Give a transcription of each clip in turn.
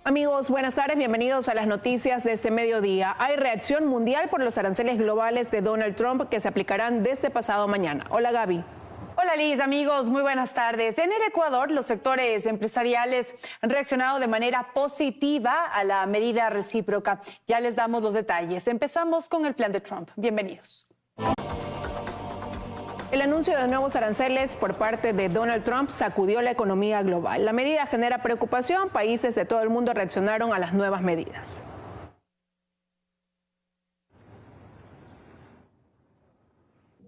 Amigos, buenas tardes, bienvenidos a las noticias de este mediodía. Hay reacción mundial por los aranceles globales de Donald Trump que se aplicarán desde pasado mañana. Hola Gaby. Hola Liz, amigos, muy buenas tardes. En el Ecuador, los sectores empresariales han reaccionado de manera positiva a la medida recíproca. Ya les damos los detalles. Empezamos con el plan de Trump. Bienvenidos. El anuncio de nuevos aranceles por parte de Donald Trump sacudió la economía global. La medida genera preocupación. Países de todo el mundo reaccionaron a las nuevas medidas.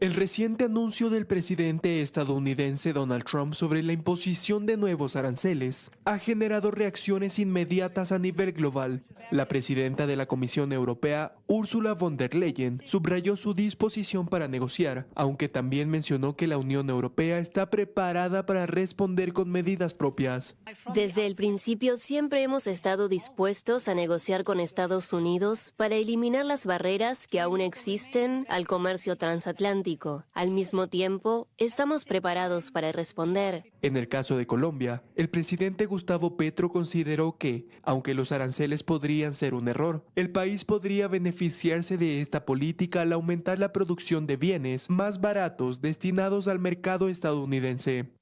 El reciente anuncio del presidente estadounidense Donald Trump sobre la imposición de nuevos aranceles ha generado reacciones inmediatas a nivel global. La presidenta de la Comisión Europea, Ursula von der Leyen, subrayó su disposición para negociar, aunque también mencionó que la Unión Europea está preparada para responder con medidas propias. Desde el principio siempre hemos estado dispuestos a negociar con Estados Unidos para eliminar las barreras que aún existen al comercio transatlántico. Al mismo tiempo, estamos preparados para responder. En el caso de Colombia, el presidente Gustavo Petro consideró que, aunque los aranceles podrían ser un error, el país podría beneficiarse de esta política al aumentar la producción de bienes más baratos destinados al mercado estadounidense.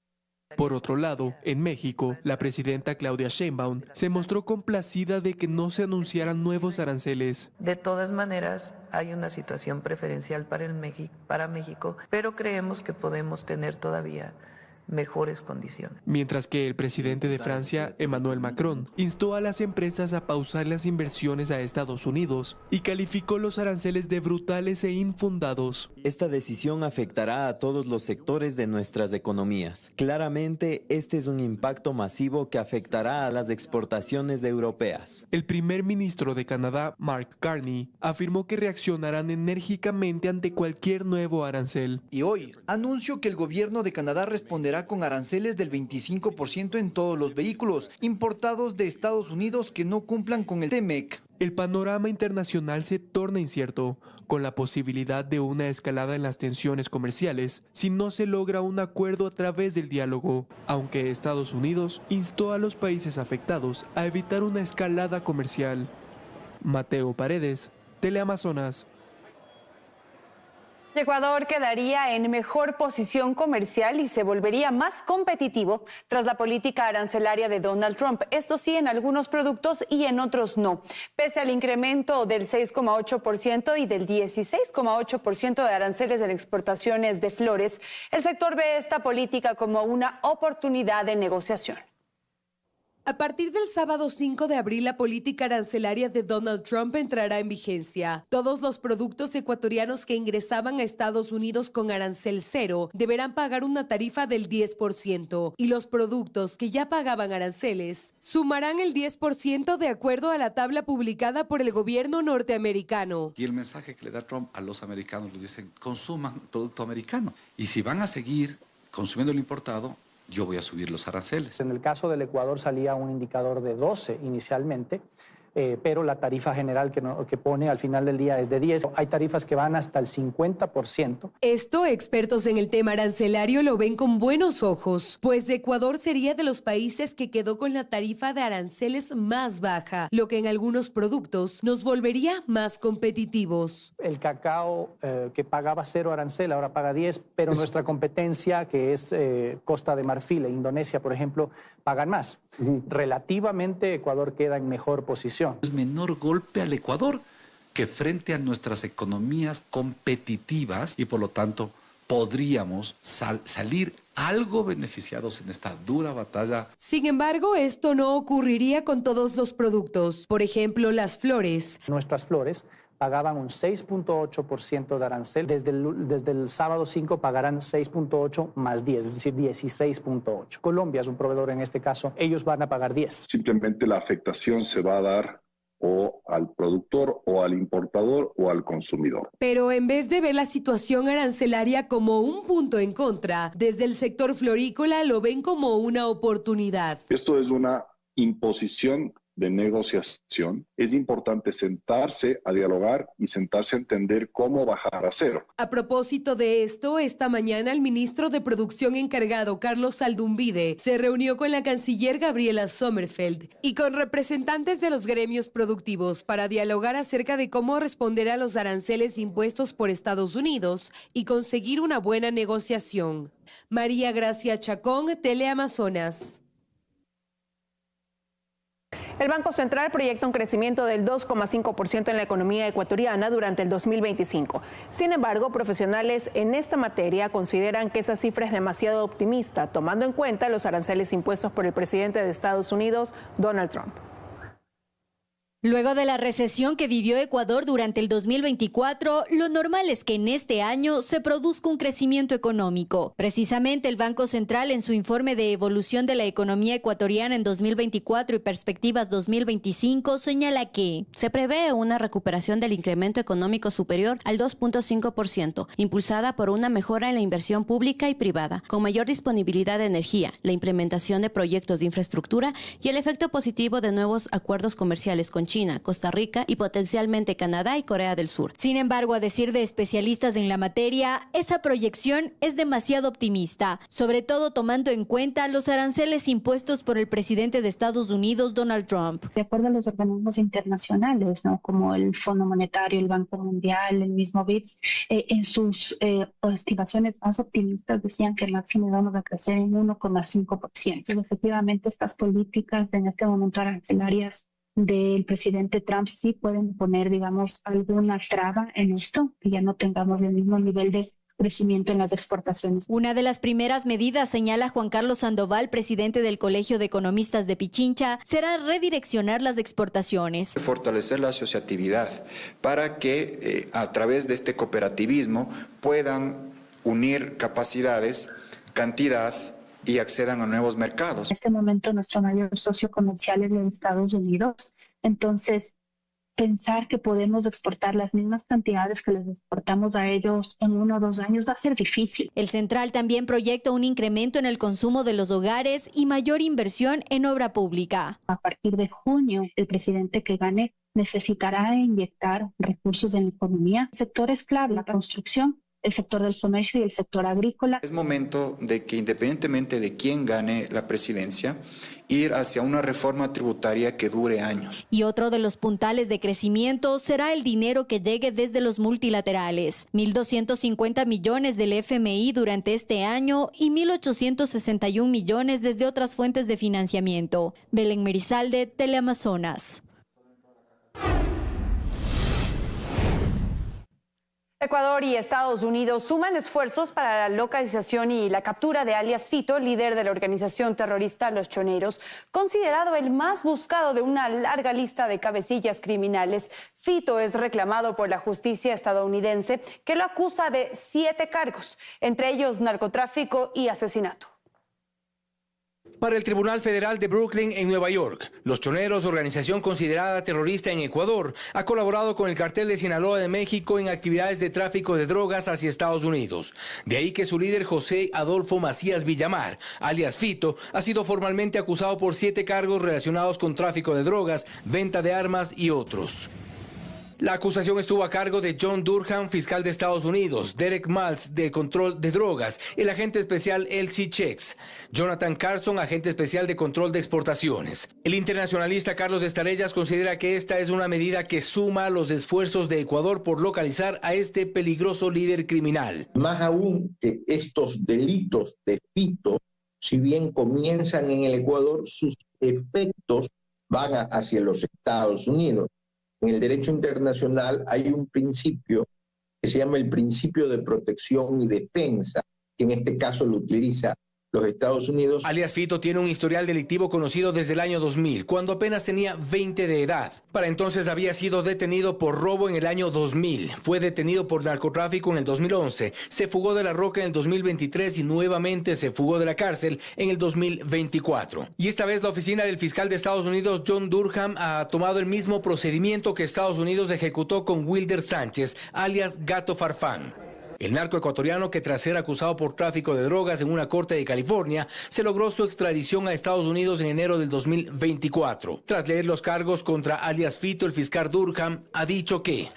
Por otro lado, en México, la presidenta Claudia Sheinbaum se mostró complacida de que no se anunciaran nuevos aranceles. De todas maneras, hay una situación preferencial para México, pero creemos que podemos tener todavía mejores condiciones. Mientras que el presidente de Francia, Emmanuel Macron, instó a las empresas a pausar las inversiones a Estados Unidos y calificó los aranceles de brutales e infundados. Esta decisión afectará a todos los sectores de nuestras economías. Claramente, este es un impacto masivo que afectará a las exportaciones europeas. El primer ministro de Canadá, Mark Carney, afirmó que reaccionarán enérgicamente ante cualquier nuevo arancel. Y hoy anuncio que el gobierno de Canadá responderá con aranceles del 25% en todos los vehículos importados de Estados Unidos que no cumplan con el TMEC. El panorama internacional se torna incierto, con la posibilidad de una escalada en las tensiones comerciales si no se logra un acuerdo a través del diálogo, aunque Estados Unidos instó a los países afectados a evitar una escalada comercial. Mateo Paredes, Teleamazonas. Ecuador quedaría en mejor posición comercial y se volvería más competitivo tras la política arancelaria de Donald Trump. Esto sí, en algunos productos y en otros no. Pese al incremento del 6,8% y del 16,8% de aranceles en exportaciones de flores, el sector ve esta política como una oportunidad de negociación. A partir del sábado 5 de abril, la política arancelaria de Donald Trump entrará en vigencia. Todos los productos ecuatorianos que ingresaban a Estados Unidos con arancel cero deberán pagar una tarifa del 10%, y los productos que ya pagaban aranceles sumarán el 10% de acuerdo a la tabla publicada por el gobierno norteamericano. Y el mensaje que le da Trump a los americanos, les dicen, consuman producto americano. Y si van a seguir consumiendo lo importado, yo voy a subir los aranceles. En el caso del Ecuador salía un indicador de 12 inicialmente, pero la tarifa general que pone al final del día es de 10. Hay tarifas que van hasta el 50%. Esto, expertos en el tema arancelario lo ven con buenos ojos, pues Ecuador sería de los países que quedó con la tarifa de aranceles más baja, lo que en algunos productos nos volvería más competitivos. El cacao que pagaba 0 arancel ahora paga 10, pero nuestra competencia, que es Costa de Marfil e Indonesia, por ejemplo, pagan más. Relativamente, Ecuador queda en mejor posición. Es menor golpe al Ecuador que frente a nuestras economías competitivas y por lo tanto podríamos salir algo beneficiados en esta dura batalla. Sin embargo, esto no ocurriría con todos los productos. Por ejemplo, las flores. Nuestras flores pagaban un 6.8% de arancel. Desde el sábado 5 pagarán 6.8 más 10, es decir, 16.8. Colombia es un proveedor en este caso, ellos van a pagar 10. Simplemente la afectación se va a dar o al productor o al importador o al consumidor. Pero en vez de ver la situación arancelaria como un punto en contra, desde el sector florícola lo ven como una oportunidad. Esto es una imposición de negociación, es importante sentarse a dialogar y sentarse a entender cómo bajar a cero. A propósito de esto, esta mañana el ministro de Producción encargado, Carlos Aldumbide, se reunió con la canciller Gabriela Sommerfeld y con representantes de los gremios productivos para dialogar acerca de cómo responder a los aranceles impuestos por Estados Unidos y conseguir una buena negociación. María Gracia Chacón, Teleamazonas. El Banco Central proyecta un crecimiento del 2,5% en la economía ecuatoriana durante el 2025. Sin embargo, profesionales en esta materia consideran que esa cifra es demasiado optimista, tomando en cuenta los aranceles impuestos por el presidente de Estados Unidos, Donald Trump. Luego de la recesión que vivió Ecuador durante el 2024, lo normal es que en este año se produzca un crecimiento económico. Precisamente el Banco Central, en su informe de evolución de la economía ecuatoriana en 2024 y perspectivas 2025, señala que se prevé una recuperación del incremento económico superior al 2,5%, impulsada por una mejora en la inversión pública y privada, con mayor disponibilidad de energía, la implementación de proyectos de infraestructura y el efecto positivo de nuevos acuerdos comerciales con China, Costa Rica y potencialmente Canadá y Corea del Sur. Sin embargo, a decir de especialistas en la materia, esa proyección es demasiado optimista, sobre todo tomando en cuenta los aranceles impuestos por el presidente de Estados Unidos, Donald Trump. De acuerdo a los organismos internacionales, ¿no?, como el Fondo Monetario, el Banco Mundial, el mismo BID, en sus estimaciones más optimistas decían que máximo vamos a crecer en 1,5%. Entonces, efectivamente, estas políticas en este momento arancelarias del presidente Trump sí pueden poner, digamos, alguna traba en esto, que ya no tengamos el mismo nivel de crecimiento en las exportaciones. Una de las primeras medidas, señala Juan Carlos Sandoval, presidente del Colegio de Economistas de Pichincha, será redireccionar las exportaciones. Fortalecer la asociatividad para que a través de este cooperativismo puedan unir capacidades, cantidad y accedan a nuevos mercados. En este momento nuestro mayor socio comercial es los Estados Unidos, entonces pensar que podemos exportar las mismas cantidades que les exportamos a ellos en 1 o 2 años va a ser difícil. El Central también proyecta un incremento en el consumo de los hogares y mayor inversión en obra pública. A partir de junio, el presidente que gane necesitará inyectar recursos en la economía. Sectores clave, la construcción, el sector del comercio y el sector agrícola. Es momento de que, independientemente de quién gane la presidencia, ir hacia una reforma tributaria que dure años. Y otro de los puntales de crecimiento será el dinero que llegue desde los multilaterales. 1.250 millones del FMI durante este año y 1.861 millones desde otras fuentes de financiamiento. Belén Merizalde, Teleamazonas. Ecuador y Estados Unidos suman esfuerzos para la localización y la captura de alias Fito, líder de la organización terrorista Los Choneros, considerado el más buscado de una larga lista de cabecillas criminales. Fito es reclamado por la justicia estadounidense, que lo acusa de 7 cargos, entre ellos narcotráfico y asesinato. Para el Tribunal Federal de Brooklyn en Nueva York, Los Choneros, organización considerada terrorista en Ecuador, ha colaborado con el cartel de Sinaloa de México en actividades de tráfico de drogas hacia Estados Unidos. De ahí que su líder José Adolfo Macías Villamar, alias Fito, ha sido formalmente acusado por 7 cargos relacionados con tráfico de drogas, venta de armas y otros. La acusación estuvo a cargo de John Durham, fiscal de Estados Unidos, Derek Maltz, de control de drogas, el agente especial Elsie Chex, Jonathan Carson, agente especial de control de exportaciones. El internacionalista Carlos Estarellas considera que esta es una medida que suma a los esfuerzos de Ecuador por localizar a este peligroso líder criminal. Más aún que estos delitos de Fito, si bien comienzan en el Ecuador, sus efectos van hacia los Estados Unidos. En el derecho internacional hay un principio que se llama el principio de protección y defensa, que en este caso lo utiliza los Estados Unidos. Alias Fito tiene un historial delictivo conocido desde el año 2000, cuando apenas tenía 20 de edad. Para entonces había sido detenido por robo en el año 2000. Fue detenido por narcotráfico en el 2011. Se fugó de La Roca en el 2023 y nuevamente se fugó de la cárcel en el 2024. Y esta vez la oficina del fiscal de Estados Unidos, John Durham, ha tomado el mismo procedimiento que Estados Unidos ejecutó con Wilder Sánchez, alias Gato Farfán. El narco ecuatoriano, que tras ser acusado por tráfico de drogas en una corte de California, se logró su extradición a Estados Unidos en enero del 2024. Tras leer los cargos contra alias Fito, el fiscal Durham ha dicho que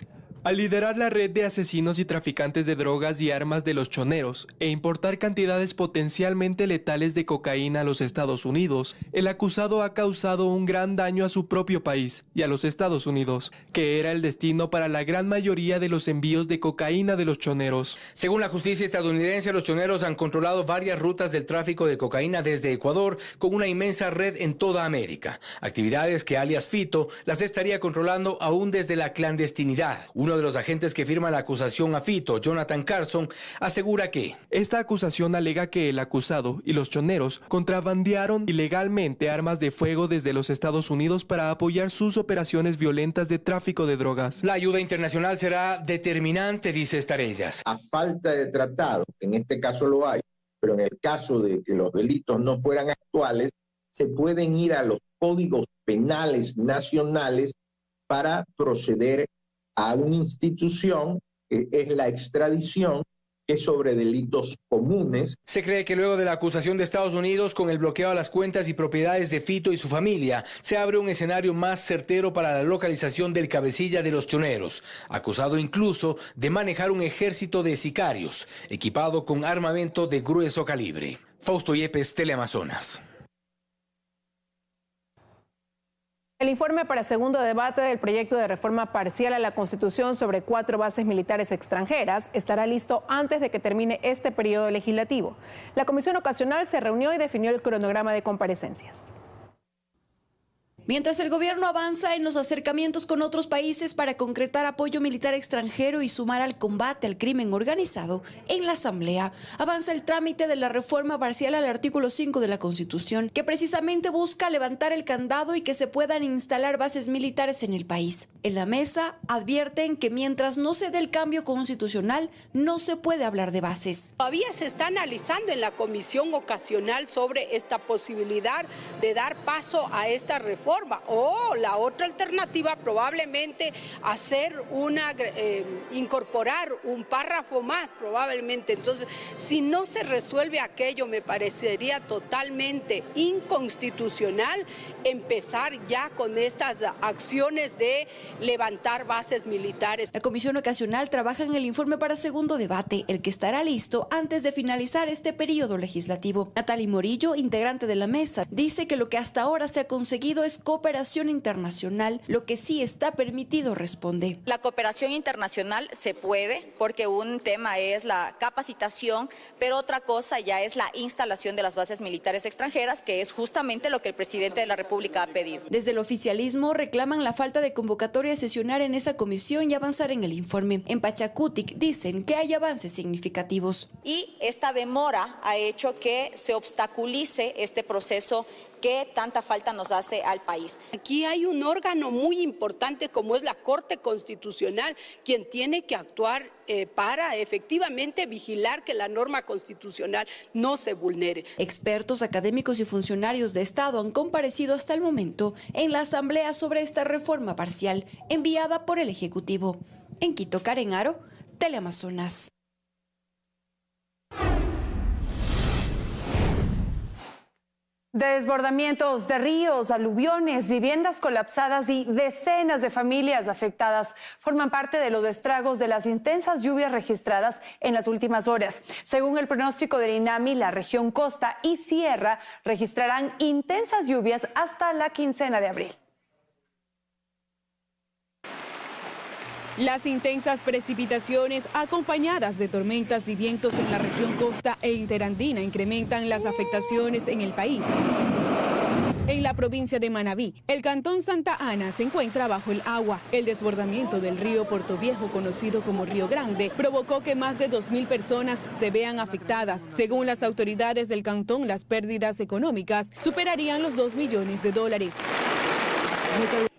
al liderar la red de asesinos y traficantes de drogas y armas de los choneros e importar cantidades potencialmente letales de cocaína a los Estados Unidos, el acusado ha causado un gran daño a su propio país y a los Estados Unidos, que era el destino para la gran mayoría de los envíos de cocaína de los choneros. Según la justicia estadounidense, los choneros han controlado varias rutas del tráfico de cocaína desde Ecuador, con una inmensa red en toda América. Actividades que alias Fito las estaría controlando aún desde la clandestinidad. Uno de los agentes que firma la acusación a Fito, Jonathan Carson, asegura que esta acusación alega que el acusado y los choneros contrabandearon ilegalmente armas de fuego desde los Estados Unidos para apoyar sus operaciones violentas de tráfico de drogas. La ayuda internacional será determinante, dice Estarellas. A falta de tratado, en este caso lo hay, pero en el caso de que los delitos no fueran actuales, se pueden ir a los códigos penales nacionales para proceder a una institución que es la extradición, que es sobre delitos comunes. Se cree que luego de la acusación de Estados Unidos con el bloqueo a las cuentas y propiedades de Fito y su familia, se abre un escenario más certero para la localización del cabecilla de los choneros, acusado incluso de manejar un ejército de sicarios, equipado con armamento de grueso calibre. Fausto Yepes, Teleamazonas. El informe para segundo debate del proyecto de reforma parcial a la Constitución sobre 4 bases militares extranjeras estará listo antes de que termine este periodo legislativo. La Comisión Ocasional se reunió y definió el cronograma de comparecencias. Mientras el gobierno avanza en los acercamientos con otros países para concretar apoyo militar extranjero y sumar al combate al crimen organizado, en la Asamblea avanza el trámite de la reforma parcial al artículo 5 de la Constitución, que precisamente busca levantar el candado y que se puedan instalar bases militares en el país. En la mesa advierten que mientras no se dé el cambio constitucional, no se puede hablar de bases. Todavía se está analizando en la Comisión Ocasional sobre esta posibilidad de dar paso a esta reforma. O la otra alternativa, probablemente incorporar un párrafo más, probablemente. Entonces, si no se resuelve aquello, me parecería totalmente inconstitucional empezar ya con estas acciones de levantar bases militares. La Comisión Ocasional trabaja en el informe para segundo debate, el que estará listo antes de finalizar este periodo legislativo. Natalie Morillo, integrante de la mesa, dice que lo que hasta ahora se ha conseguido es cooperación internacional, lo que sí está permitido, responde. La cooperación internacional se puede, porque un tema es la capacitación, pero otra cosa ya es la instalación de las bases militares extranjeras, que es justamente lo que el presidente de la República ha pedido. Desde el oficialismo reclaman la falta de convocatoria a sesionar en esa comisión y avanzar en el informe. En Pachacutic dicen que hay avances significativos. Y esta demora ha hecho que se obstaculice este proceso que tanta falta nos hace al país. Aquí hay un órgano muy importante como es la Corte Constitucional, quien tiene que actuar para efectivamente vigilar que la norma constitucional no se vulnere. Expertos, académicos y funcionarios de Estado han comparecido hasta el momento en la Asamblea sobre esta reforma parcial enviada por el Ejecutivo. En Quito, Karen Aro, Teleamazonas. Desbordamientos de ríos, aluviones, viviendas colapsadas y decenas de familias afectadas forman parte de los estragos de las intensas lluvias registradas en las últimas horas. Según el pronóstico del INAMI, la región costa y sierra registrarán intensas lluvias hasta la quincena de abril. Las intensas precipitaciones acompañadas de tormentas y vientos en la región costa e interandina incrementan las afectaciones en el país. En la provincia de Manabí, el cantón Santa Ana se encuentra bajo el agua. El desbordamiento del río Portoviejo, conocido como Río Grande, provocó que más de 2.000 personas se vean afectadas. Según las autoridades del cantón, las pérdidas económicas superarían los $2 millones.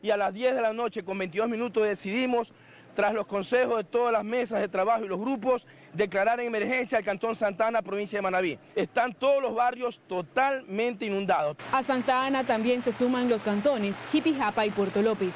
Y a las 10 de la noche, con 22 minutos, decidimos, tras los consejos de todas las mesas de trabajo y los grupos, declarar en emergencia al cantón Santa Ana, provincia de Manabí. Están todos los barrios totalmente inundados. A Santa Ana también se suman los cantones Jipijapa y Puerto López.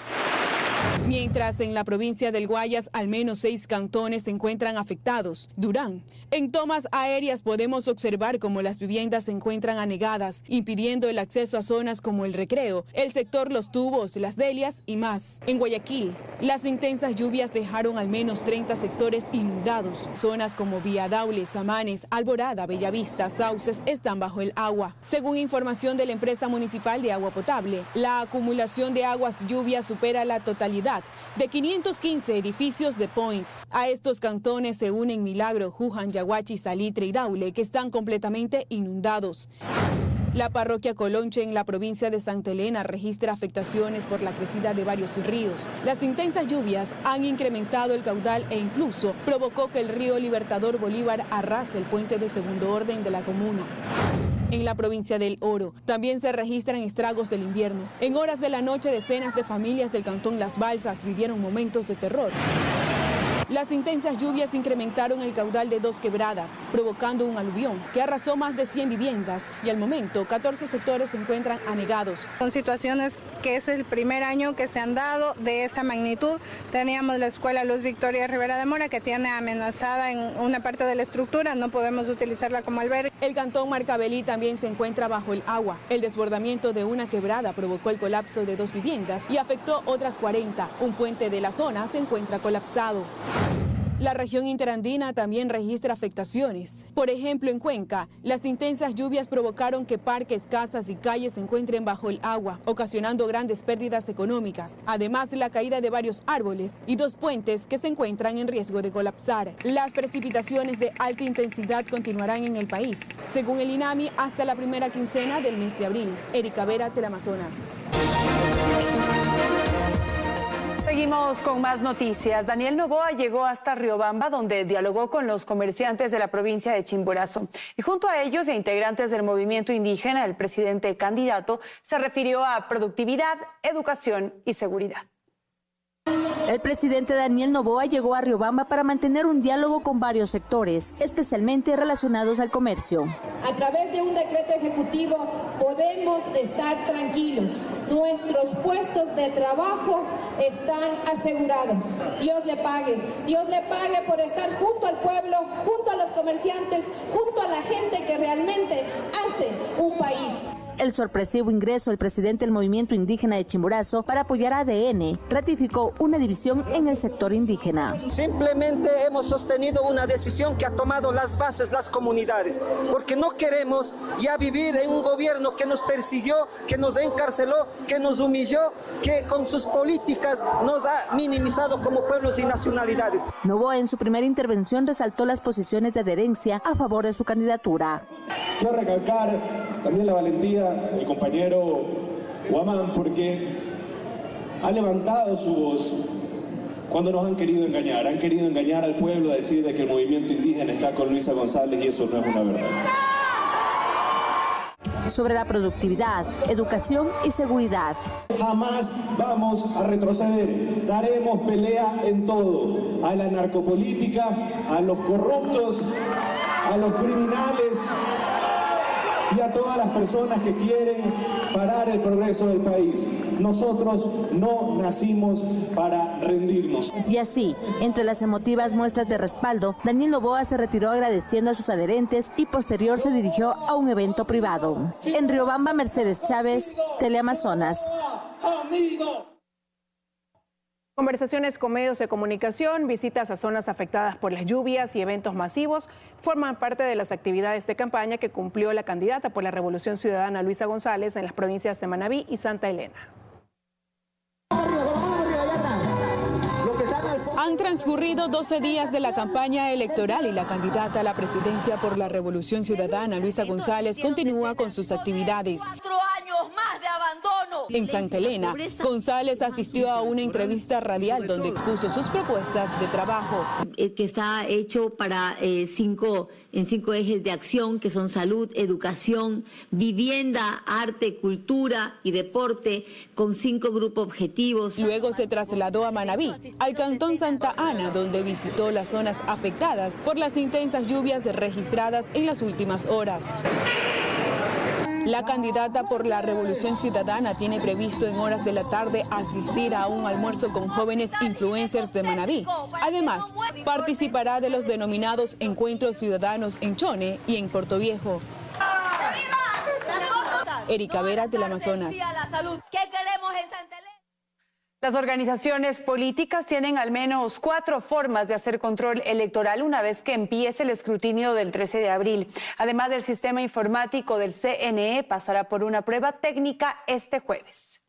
Mientras en la provincia del Guayas al menos 6 cantones se encuentran afectados. Durán. En tomas aéreas podemos observar cómo las viviendas se encuentran anegadas, impidiendo el acceso a zonas como el Recreo, el sector Los Tubos, Las Delias y más. En Guayaquil, las intensas lluvias dejaron al menos 30 sectores inundados. Zonas como Vía Daule, Samanes, Alborada, Bellavista, Sauces están bajo el agua. Según información de la empresa municipal de agua potable, la acumulación de aguas lluvias supera la totalidad de 515 edificios de Point. A estos cantones se unen Milagro, Juján, Yaguachi, Salitre y Daule, que están completamente inundados. La parroquia Colonche en la provincia de Santa Elena registra afectaciones por la crecida de varios ríos. Las intensas lluvias han incrementado el caudal e incluso provocó que el río Libertador Bolívar arrase el puente de segundo orden de la comuna. En la provincia del Oro también se registran estragos del invierno. En horas de la noche, decenas de familias del cantón Las Balsas vivieron momentos de terror. Las intensas lluvias incrementaron el caudal de 2 quebradas, provocando un aluvión que arrasó más de 100 viviendas y al momento 14 sectores se encuentran anegados. Son situaciones que es el primer año que se han dado de esa magnitud. Teníamos la escuela Luz Victoria Rivera de Mora que tiene amenazada en una parte de la estructura, no podemos utilizarla como albergue. El cantón Marcabelí también se encuentra bajo el agua. El desbordamiento de una quebrada provocó el colapso de 2 viviendas y afectó otras 40. Un puente de la zona se encuentra colapsado. La región interandina también registra afectaciones. Por ejemplo, en Cuenca, las intensas lluvias provocaron que parques, casas y calles se encuentren bajo el agua, ocasionando grandes pérdidas económicas. Además, la caída de varios árboles y 2 puentes que se encuentran en riesgo de colapsar. Las precipitaciones de alta intensidad continuarán en el país, según el INAMI, hasta la primera quincena del mes de abril. Erika Vera, Teleamazonas. Seguimos con más noticias. Daniel Noboa llegó hasta Riobamba, donde dialogó con los comerciantes de la provincia de Chimborazo. Y junto a ellos y a integrantes del movimiento indígena, el presidente candidato se refirió a productividad, educación y seguridad. El presidente Daniel Noboa llegó a Riobamba para mantener un diálogo con varios sectores, especialmente relacionados al comercio. A través de un decreto ejecutivo podemos estar tranquilos. Nuestros puestos de trabajo están asegurados. Dios le pague por estar junto al pueblo, junto a los comerciantes, junto a la gente que realmente hace un país. El sorpresivo ingreso del presidente del movimiento indígena de Chimborazo para apoyar a ADN ratificó una división en el sector indígena. Simplemente hemos sostenido una decisión que ha tomado las bases, las comunidades, porque no queremos ya vivir en un gobierno que nos persiguió, que nos encarceló, que nos humilló, que con sus políticas nos ha minimizado como pueblos y nacionalidades. Noboa en su primera intervención resaltó las posiciones de adherencia a favor de su candidatura. Quiero recalcar también la valentía del compañero Guamán, porque ha levantado su voz cuando nos han querido engañar al pueblo, a decir de que el movimiento indígena está con Luisa González, y eso no es una verdad. Sobre la productividad, educación y seguridad. Jamás vamos a retroceder, daremos pelea en todo, a la narcopolítica, a los corruptos, a los criminales y a todas las personas que quieren parar el progreso del país. Nosotros no nacimos para rendirnos. Y así, entre las emotivas muestras de respaldo, Daniel Noboa se retiró agradeciendo a sus adherentes y posterior se dirigió a un evento privado. En Riobamba, Mercedes Chávez, Teleamazonas. Conversaciones con medios de comunicación, visitas a zonas afectadas por las lluvias y eventos masivos forman parte de las actividades de campaña que cumplió la candidata por la Revolución Ciudadana Luisa González en las provincias de Manabí y Santa Elena. Han transcurrido 12 días de la campaña electoral y la candidata a la presidencia por la Revolución Ciudadana, Luisa González, continúa con sus actividades. 4 años más de abandono. En Santa Elena, González asistió a una entrevista radial donde expuso sus propuestas de trabajo. Que está hecho para 5 ejes de acción, que son salud, educación, vivienda, arte, cultura y deporte, con 5 grupos objetivos. Luego se trasladó a Manabí, al cantón Santa Ana, donde visitó las zonas afectadas por las intensas lluvias registradas en las últimas horas. La candidata por la Revolución Ciudadana tiene previsto en horas de la tarde asistir a un almuerzo con jóvenes influencers de Manabí. Además, participará de los denominados Encuentros Ciudadanos en Chone y en Portoviejo. Erika Vera, Teleamazonas. Las organizaciones políticas tienen al menos 4 formas de hacer control electoral una vez que empiece el escrutinio del 13 de abril. Además del sistema informático del CNE, pasará por una prueba técnica este jueves.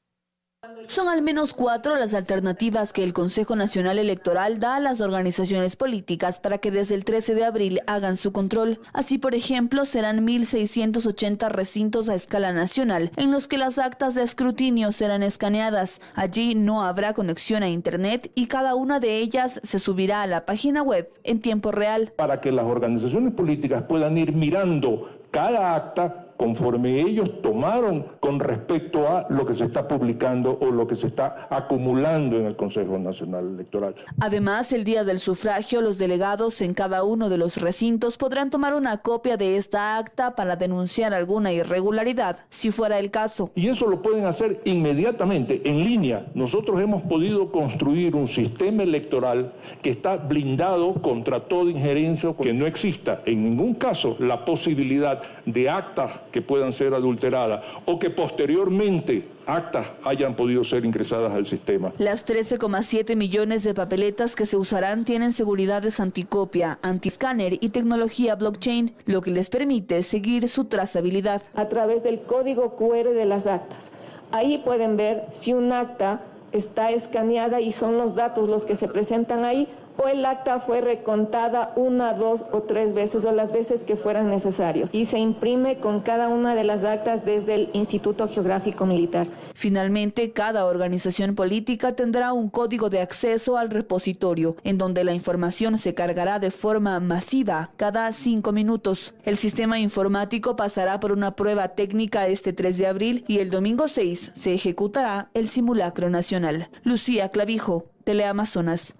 Son al menos 4 las alternativas que el Consejo Nacional Electoral da a las organizaciones políticas para que desde el 13 de abril hagan su control. Así, por ejemplo, serán 1.680 recintos a escala nacional en los que las actas de escrutinio serán escaneadas. Allí no habrá conexión a Internet y cada una de ellas se subirá a la página web en tiempo real. Para que las organizaciones políticas puedan ir mirando cada acta conforme ellos tomaron con respecto a lo que se está publicando o lo que se está acumulando en el Consejo Nacional Electoral. Además, el día del sufragio, los delegados en cada uno de los recintos podrán tomar una copia de esta acta para denunciar alguna irregularidad, si fuera el caso. Y eso lo pueden hacer inmediatamente, en línea. Nosotros hemos podido construir un sistema electoral que está blindado contra toda injerencia, que no exista en ningún caso la posibilidad de actas que puedan ser adulteradas o que posteriormente actas hayan podido ser ingresadas al sistema. Las 13,7 millones de papeletas que se usarán tienen seguridades anticopia, anti-escáner y tecnología blockchain, lo que les permite seguir su trazabilidad. A través del código QR de las actas. Ahí pueden ver si un acta está escaneada y son los datos los que se presentan ahí, o el acta fue recontada 1, 2 o 3 veces o las veces que fueran necesarios y se imprime con cada una de las actas desde el Instituto Geográfico Militar. Finalmente, cada organización política tendrá un código de acceso al repositorio, en donde la información se cargará de forma masiva cada 5 minutos. El sistema informático pasará por una prueba técnica este 3 de abril y el domingo 6 se ejecutará el simulacro nacional. Lucía Clavijo, Teleamazonas.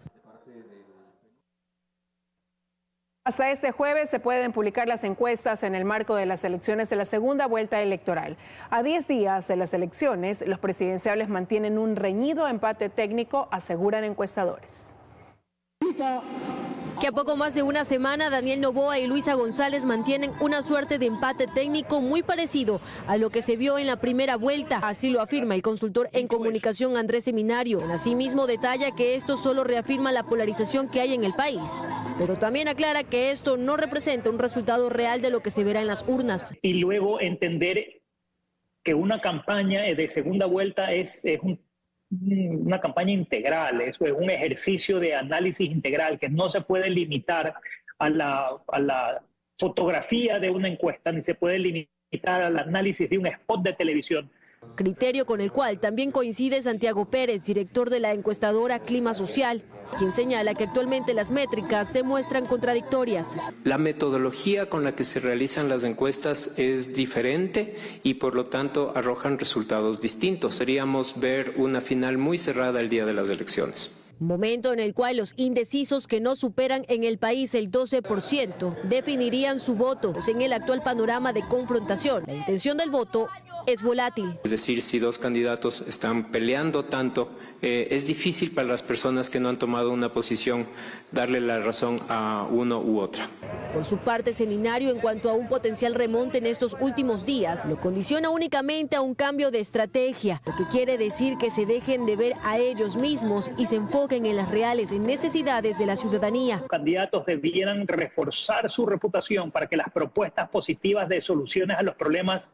Hasta este jueves se pueden publicar las encuestas en el marco de las elecciones de la segunda vuelta electoral. A 10 días de las elecciones, los presidenciables mantienen un reñido empate técnico, aseguran encuestadores. Que a poco más de una semana, Daniel Noboa y Luisa González mantienen una suerte de empate técnico muy parecido a lo que se vio en la primera vuelta. Así lo afirma el consultor en comunicación Andrés Seminario. Asimismo, detalla que esto solo reafirma la polarización que hay en el país. Pero también aclara que esto no representa un resultado real de lo que se verá en las urnas. Y luego entender que una campaña de segunda vuelta es una campaña integral, eso es un ejercicio de análisis integral que no se puede limitar a la fotografía de una encuesta, ni se puede limitar al análisis de un spot de televisión. Criterio con el cual también coincide Santiago Pérez, director de la encuestadora Clima Social, quien señala que actualmente las métricas se muestran contradictorias. La metodología con la que se realizan las encuestas es diferente y por lo tanto arrojan resultados distintos. Seríamos ver una final muy cerrada el día de las elecciones. Momento en el cual los indecisos que no superan en el país el 12% definirían su voto. En el actual panorama de confrontación, la intención del voto es volátil. Es decir, si dos candidatos están peleando tanto, es difícil para las personas que no han tomado una posición darle la razón a uno u otra. Por su parte, Seminario, en cuanto a un potencial remonte en estos últimos días, lo condiciona únicamente a un cambio de estrategia, lo que quiere decir que se dejen de ver a ellos mismos y se enfoquen en las reales necesidades de la ciudadanía. Los candidatos debieran reforzar su reputación para que las propuestas positivas de soluciones a los problemas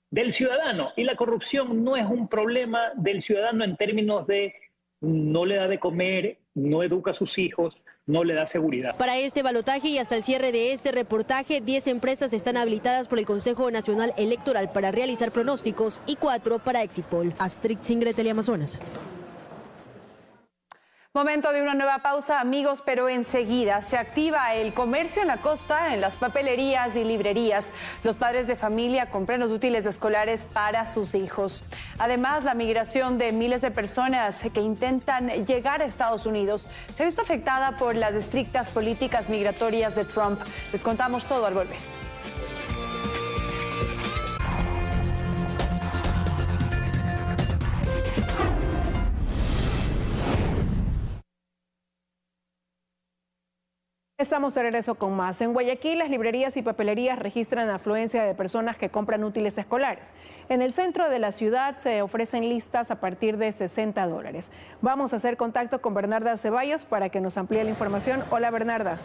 del ciudadano, y la corrupción no es un problema del ciudadano en términos de no le da de comer, no educa a sus hijos, no le da seguridad. Para este balotaje y hasta el cierre de este reportaje, 10 empresas están habilitadas por el Consejo Nacional Electoral para realizar pronósticos y 4 para Exitpol. Astrid Singre, Teleamazonas. Momento de una nueva pausa, amigos, pero enseguida se activa el comercio en la costa, en las papelerías y librerías. Los padres de familia compran los útiles escolares para sus hijos. Además, la migración de miles de personas que intentan llegar a Estados Unidos se ha visto afectada por las estrictas políticas migratorias de Trump. Les contamos todo al volver. Estamos de regreso con más. En Guayaquil, las librerías y papelerías registran afluencia de personas que compran útiles escolares. En el centro de la ciudad se ofrecen listas a partir de $60. Vamos a hacer contacto con Bernarda Ceballos para que nos amplíe la información. Hola, Bernarda.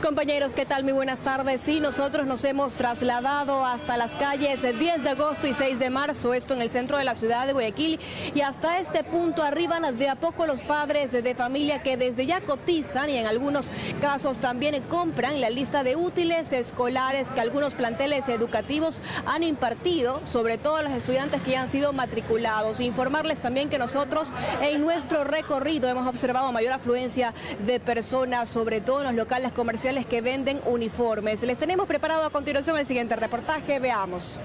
Compañeros, ¿qué tal? Muy buenas tardes. Sí, nosotros nos hemos trasladado hasta las calles 10 de agosto y 6 de marzo, esto en el centro de la ciudad de Guayaquil, y hasta este punto arriban de a poco los padres de familia que desde ya cotizan y en algunos casos también compran la lista de útiles escolares que algunos planteles educativos han impartido, sobre todo a los estudiantes que ya han sido matriculados. Informarles también que nosotros en nuestro recorrido hemos observado mayor afluencia de personas, sobre todo en los locales comerciales que venden uniformes. Les tenemos preparado a continuación el siguiente reportaje, veamos.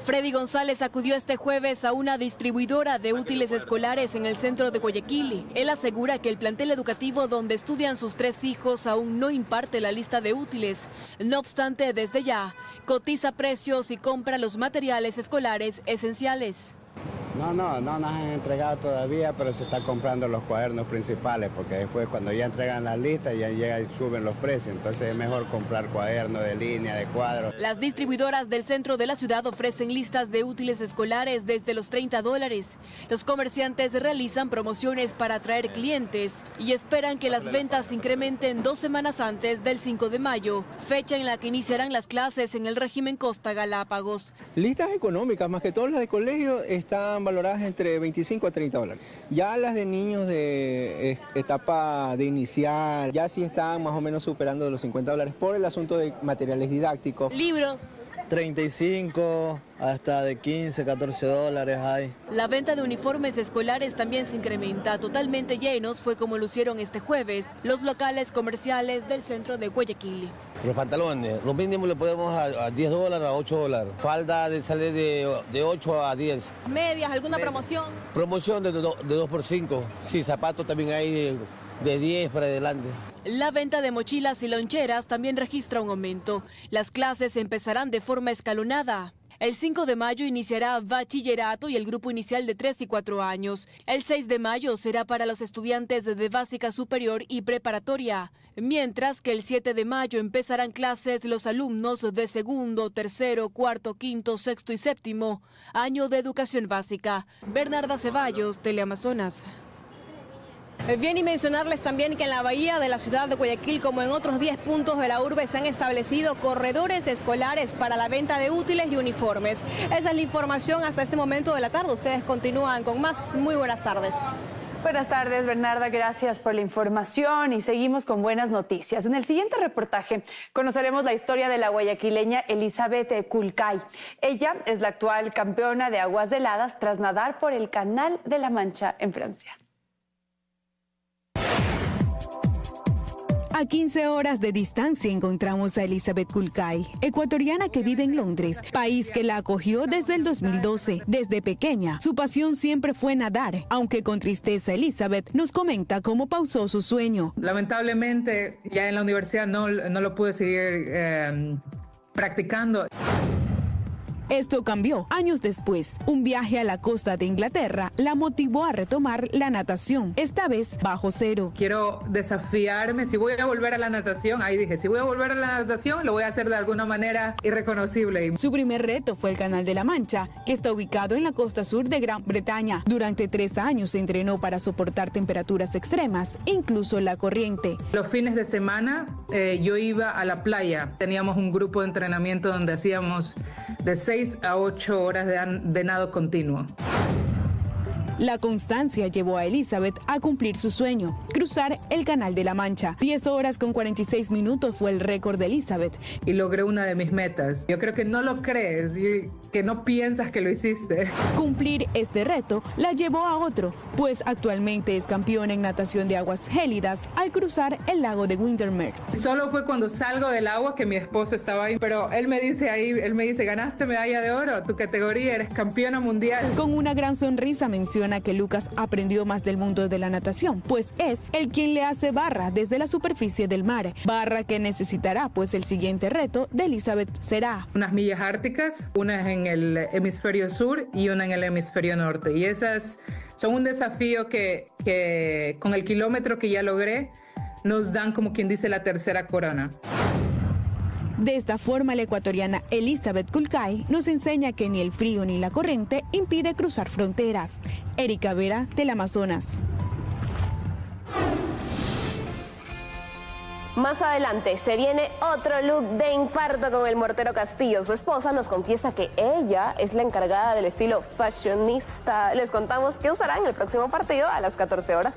Freddy González acudió este jueves a una distribuidora de útiles escolares en el centro de Guayaquil. Él asegura que el plantel educativo donde estudian sus 3 hijos aún no imparte la lista de útiles. No obstante, desde ya cotiza precios y compra los materiales escolares esenciales. No nos han entregado todavía, pero se están comprando los cuadernos principales, porque después cuando ya entregan la lista ya llegan y suben los precios, entonces es mejor comprar cuadernos de línea, de cuadros. Las distribuidoras del centro de la ciudad ofrecen listas de útiles escolares desde los $30. Los comerciantes realizan promociones para atraer clientes y esperan que las ventas incrementen 2 semanas antes del 5 de mayo, fecha en la que iniciarán las clases en el régimen Costa Galápagos. Listas económicas, más que todas las de colegio, están valoradas entre $25 a $30. Ya las de niños de etapa de inicial, ya sí están más o menos superando los $50 por el asunto de materiales didácticos. Libros. 35 hasta de 15, $14 hay. La venta de uniformes escolares también se incrementa. Totalmente llenos fue como lucieron este jueves los locales comerciales del centro de Guayaquil. Los pantalones, los mínimos le podemos a $10, a $8. Falda de salir de 8 a 10. ¿Medias? ¿Alguna promoción? Promoción de 2 por 5. Sí, zapatos también hay de 10 para adelante. La venta de mochilas y loncheras también registra un aumento. Las clases empezarán de forma escalonada. El 5 de mayo iniciará bachillerato y el grupo inicial de 3 y 4 años. El 6 de mayo será para los estudiantes de básica superior y preparatoria. Mientras que el 7 de mayo empezarán clases los alumnos de segundo, tercero, cuarto, quinto, sexto y séptimo año de educación básica. Bernarda Ceballos, Teleamazonas. Bien, y mencionarles también que en la bahía de la ciudad de Guayaquil, como en otros 10 puntos de la urbe, se han establecido corredores escolares para la venta de útiles y uniformes. Esa es la información hasta este momento de la tarde. Ustedes continúan con más. Muy buenas tardes. Buenas tardes, Bernarda, gracias por la información y seguimos con buenas noticias. En el siguiente reportaje conoceremos la historia de la guayaquileña Elizabeth Kulcay. Ella es la actual campeona de aguas heladas tras nadar por el Canal de la Mancha en Francia. A 15 horas de distancia encontramos a Elizabeth Kulcay, ecuatoriana que vive en Londres, país que la acogió desde el 2012. Desde pequeña, su pasión siempre fue nadar, aunque con tristeza Elizabeth nos comenta cómo pausó su sueño. Lamentablemente, ya en la universidad no lo pude seguir practicando. Esto cambió años después. Un viaje a la costa de Inglaterra la motivó a retomar la natación, esta vez bajo cero. Quiero desafiarme, si voy a volver a la natación, ahí dije, si voy a volver a la natación, lo voy a hacer de alguna manera irreconocible. Su primer reto fue el Canal de la Mancha, que está ubicado en la costa sur de Gran Bretaña. Durante 3 años se entrenó para soportar temperaturas extremas, incluso la corriente. Los fines de semana yo iba a la playa. Teníamos un grupo de entrenamiento donde hacíamos de 6 a 8 horas de nado continuo. La constancia llevó a Elizabeth a cumplir su sueño, cruzar el Canal de la Mancha. 10 horas con 46 minutos fue el récord de Elizabeth. Y logré una de mis metas. Yo creo que no lo crees, que no piensas que lo hiciste. Cumplir este reto la llevó a otro, pues actualmente es campeona en natación de aguas gélidas al cruzar el lago de Windermere. Solo fue cuando salgo del agua que mi esposo estaba ahí, pero él me dice, ganaste medalla de oro, tu categoría, eres campeona mundial. Con una gran sonrisa menciona que Lucas aprendió más del mundo de la natación, pues es el quien le hace barra desde la superficie del mar, barra que necesitará, pues el siguiente reto de Elizabeth será unas millas árticas, una en el hemisferio sur y una en el hemisferio norte, y esas son un desafío que con el kilómetro que ya logré, nos dan, como quien dice, la tercera corona. De esta forma, la ecuatoriana Elizabeth Kulkai nos enseña que ni el frío ni la corriente impide cruzar fronteras. Erika Vera, del Amazonas. Más adelante se viene otro look de infarto con el Mortero Castillo. Su esposa nos confiesa que ella es la encargada del estilo fashionista. Les contamos qué usará en el próximo partido a las 14:30 horas.